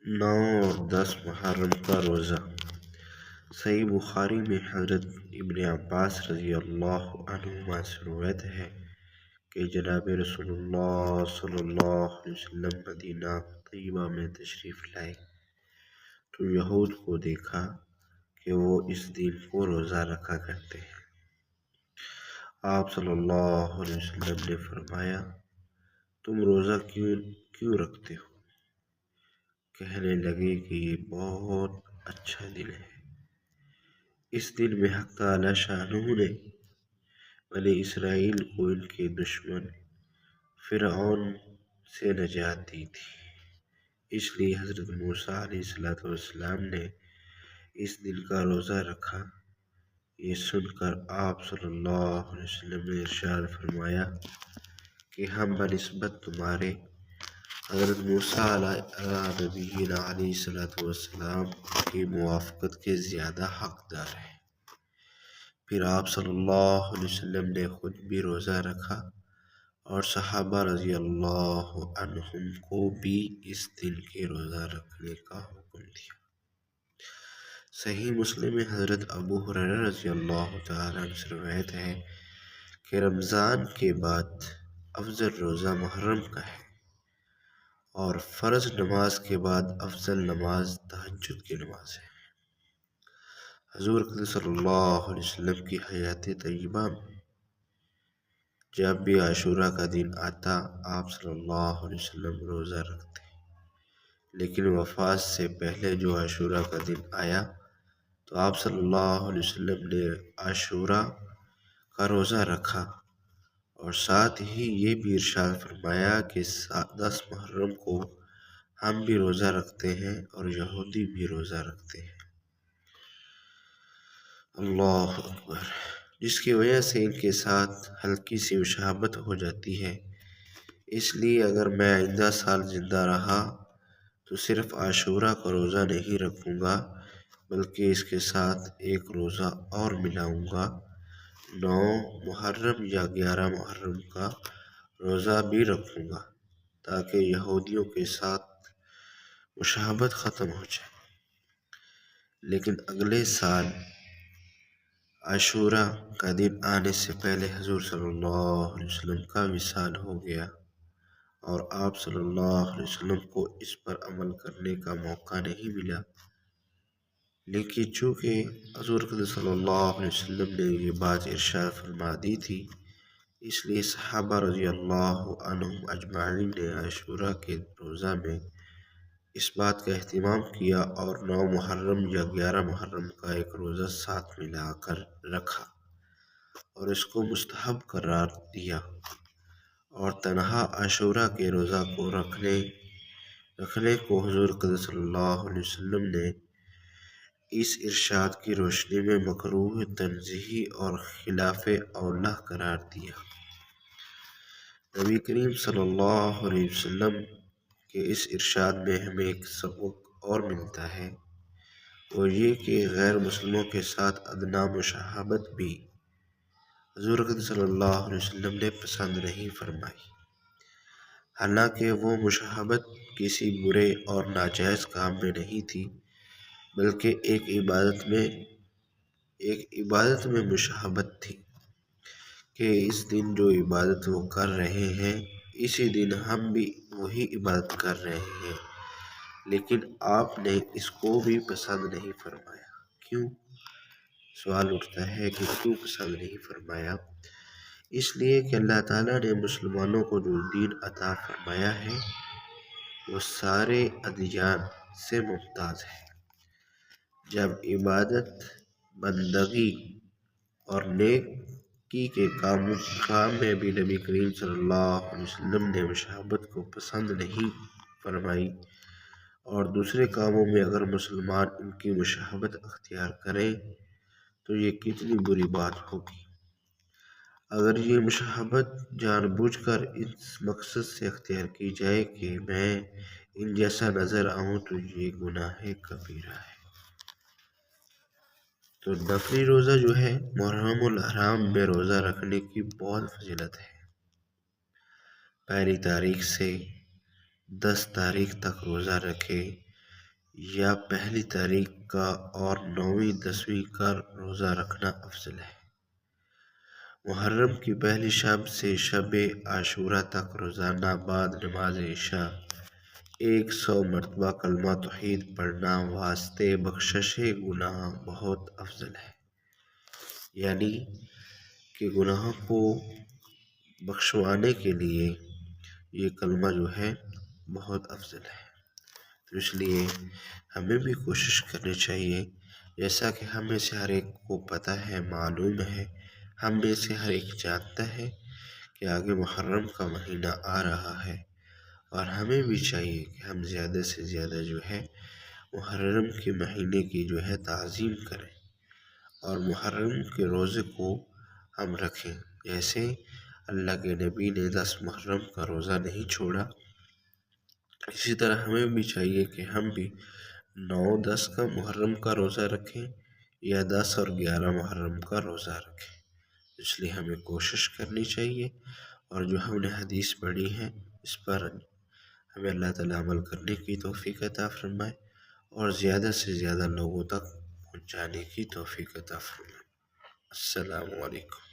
9 اور 10 محرم کا روزہ۔ صحیح بخاری میں حضرت ابن عباس رضی اللہ عنہما سے روایت ہے کہ جناب رسول اللہ صلی اللہ علیہ وسلم مدینہ طیبہ میں تشریف لائے تو یہود کو دیکھا کہ وہ اس دن کو روزہ رکھا کرتے ہیں۔ آپ صلی اللہ علیہ وسلم نے فرمایا، تم روزہ کیوں رکھتے ہو؟ کہنے لگے کہ یہ بہت اچھا دن ہے، اس دن میں حق تعالی شانہ نے بنی اسرائیل کو ان کے دشمن فرعون سے نجات دی تھی، اس لیے حضرت موسیٰ علیہ السلام نے اس دن کا روزہ رکھا۔ یہ سن کر آپ صلی اللہ علیہ وسلم نے ارشاد فرمایا کہ ہم بنسبت تمہارے حضرت موسیٰ نبینا علیہ السلام کی موافقت کے زیادہ حقدار ہیں۔ پھر آپ صلی اللہ علیہ وسلم نے خود بھی روزہ رکھا اور صحابہ رضی اللہ عنہم کو بھی اس دن کے روزہ رکھنے کا حکم دیا۔ صحیح مسلم میں حضرت ابو ہریرہ رضی اللہ تعالیٰ عنہ سے روایت ہے کہ رمضان کے بعد افضل روزہ محرم کا ہے اور فرض نماز کے بعد افضل نماز تہجد کی نماز ہے۔ حضور صلی اللہ علیہ وسلم کی حیات طیبہ میں جب بھی عاشوراء کا دن آتا آپ صلی اللہ علیہ وسلم روزہ رکھتے، لیکن وفات سے پہلے جو عاشوراء کا دن آیا تو آپ صلی اللہ علیہ وسلم نے عاشوراء کا روزہ رکھا اور ساتھ ہی یہ بھی ارشاد فرمایا کہ 10 محرم کو ہم بھی روزہ رکھتے ہیں اور یہودی بھی روزہ رکھتے ہیں۔ اللہ اکبر۔ جس کی وجہ سے ان کے ساتھ ہلکی سی مشابہت ہو جاتی ہے، اس لیے اگر میں آئندہ سال زندہ رہا تو صرف عاشوراء کا روزہ نہیں رکھوں گا بلکہ اس کے ساتھ ایک روزہ اور ملاؤں گا، 9 محرم یا 11 محرم کا روزہ بھی رکھوں گا تاکہ یہودیوں کے ساتھ مشابہت ختم ہو جائے۔ لیکن اگلے سال عاشوراء کا دن آنے سے پہلے حضور صلی اللہ علیہ وسلم کا وصال ہو گیا اور آپ صلی اللہ علیہ وسلم کو اس پر عمل کرنے کا موقع نہیں ملا، لیکن چونکہ حضور صلی اللہ علیہ وسلم نے یہ بات ارشاد فرما دی تھی، اس لیے صحابہ رضی اللہ عنہم اجمعین نے عاشوراء کے روزہ میں اس بات کا اہتمام کیا اور 9 محرم یا 11 محرم کا ایک روزہ ساتھ ملا کر رکھا اور اس کو مستحب قرار دیا، اور تنہا عاشوراء کے روزہ کو رکھنے کو حضور صلی اللہ علیہ وسلم نے اس ارشاد کی روشنی میں مکروہ تنزیہی اور خلاف اولیٰ قرار دیا۔ نبی کریم صلی اللہ علیہ وسلم کہ اس ارشاد میں ہمیں ایک سبق اور ملتا ہے، وہ یہ کہ غیر مسلموں کے ساتھ ادنیٰ مشابہت بھی حضور صلی اللہ علیہ وسلم نے پسند نہیں فرمائی، حالانکہ وہ مشابہت کسی برے اور ناجائز کام میں نہیں تھی بلکہ ایک عبادت میں مشابہت تھی کہ اس دن جو عبادت وہ کر رہے ہیں اسی دن ہم بھی وہی عبادت کر رہے ہیں، لیکن آپ نے اس کو بھی پسند نہیں فرمایا۔ کیوں؟ سوال اٹھتا ہے کہ کیوں پسند نہیں فرمایا؟ اس لیے کہ اللہ تعالیٰ نے مسلمانوں کو جو دین عطا فرمایا ہے وہ سارے ادیان سے ممتاز ہے۔ جب عبادت، بندگی اور نیکی کے کام میں بھی نبی کریم صلی اللہ علیہ وسلم نے مشابہت کو پسند نہیں فرمائی اور دوسرے کاموں میں اگر مسلمان ان کی مشابہت اختیار کریں تو یہ کتنی بری بات ہوگی۔ اگر یہ مشابہت جان بوجھ کر اس مقصد سے اختیار کی جائے کہ میں ان جیسا نظر آؤں تو یہ گناہ کبیرہ ہے۔ تو نفلی روزہ جو ہے محرم الحرام میں روزہ رکھنے کی بہت فضیلت ہے۔ پہلی تاریخ سے 10 تاریخ تک روزہ رکھے یا پہلی تاریخ کا اور 9ویں 10ویں کا روزہ رکھنا افضل ہے۔ محرم کی پہلی شب سے شب عاشورہ تک روزانہ بعد نماز عشاء 100 مرتبہ کلمہ توحید پڑھنا واسطے بخشش گناہ بہت افضل ہے، یعنی کہ گناہوں کو بخشوانے کے لیے یہ کلمہ جو ہے بہت افضل ہے۔ تو اس لیے ہمیں بھی کوشش کرنی چاہیے، جیسا کہ ہم میں سے ہر ایک کو پتہ ہے، معلوم ہے، ہم میں سے ہر ایک جانتا ہے کہ آگے محرم کا مہینہ آ رہا ہے، اور ہمیں بھی چاہیے کہ ہم زیادہ سے زیادہ جو ہے محرم کے مہینے کی جو ہے تعظیم کریں، اور محرم کے روزے کو ہم رکھیں۔ جیسے اللہ کے نبی نے 10 محرم کا روزہ نہیں چھوڑا، اسی طرح ہمیں بھی چاہیے کہ ہم بھی 9 10 کا محرم کا روزہ رکھیں، یا 10 اور 11 محرم کا روزہ رکھیں۔ اس لیے ہمیں کوشش کرنی چاہیے، اور جو ہم نے حدیث پڑھی ہے اس پر ہمیں اللہ تعالیٰ عمل کرنے کی توفیق عطا فرمائے، اور زیادہ سے زیادہ لوگوں تک پہنچانے کی توفیق عطا فرمائے۔ السلام علیکم۔